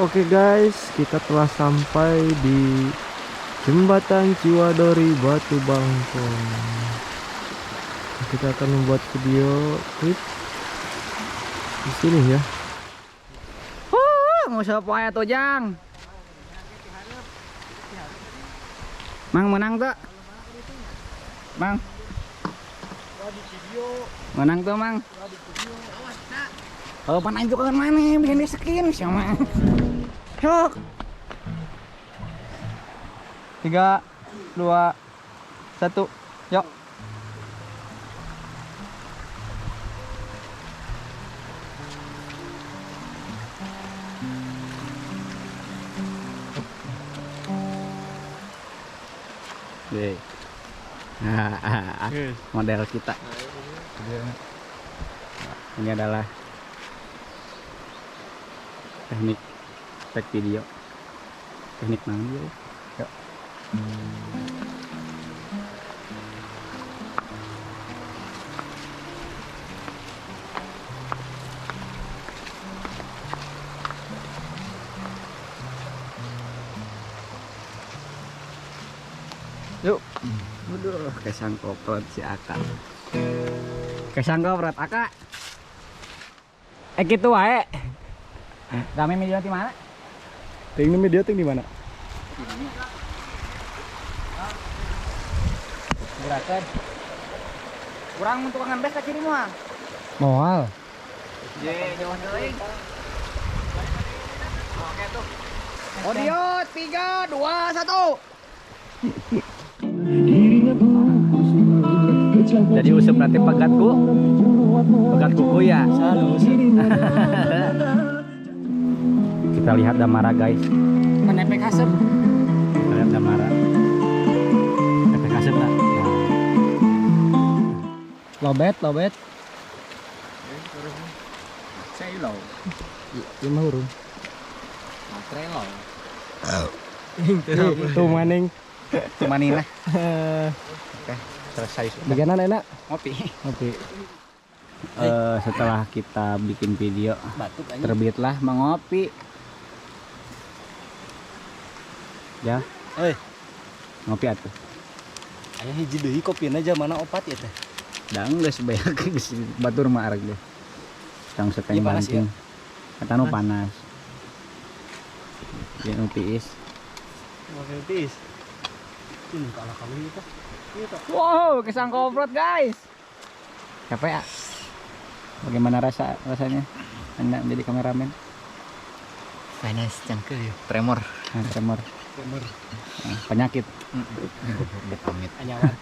Oke guys, kita telah sampai di Jembatan Ciwadori Batu Bangkong. Kita akan membuat video klip di sini ya. Ngusap wae tuh Jang. Mang menang tuh. Mang. Menang tuh Mang. Oh panah itu kan mana bikin disekin sama. Sok. 3, 2, 1, yuk. Model kita. Ini adalah teknik tag video. Teknik mana dia? Yuk. Yuk. Aduh, kesang koprot si Aka. Kesang koprot Aka. Gitu wae. Rame media di mana? Ting media ting di mana? Gerakan. Kurang untuk ngambil ke kiri mah. Moal. Ye, jauh deui. Oke tuh. Audio 3, 2, 1. Jadi usap nanti pegatku kuku ya. Kita lihat Damara guys. Menepek asap. Kita lihat Damara. Menepek asap lah. Lobet. Selo. 5 huruf. Matrelo. Tuh maning. Cuma nih lah. Oke, selesai sudah. Bagianan enak. Ngopi. Setelah kita bikin video, terbitlah mengopi. Ya. Ngopi atuh. Aya hiji deui kopieuna mana opat ya teh. Dang geus beak geus batur mah arek deh. Tang seteng banting. Eta nu panas. Dia nu tiis. Tiis. Ini kalah kali itu. Wow, kesang koprot guys. Capek ya? Bagaimana rasanya Anda menjadi kameramen? Panas cangkel ya, tremor. Tremor. Penyakit. Amit. Anyawan.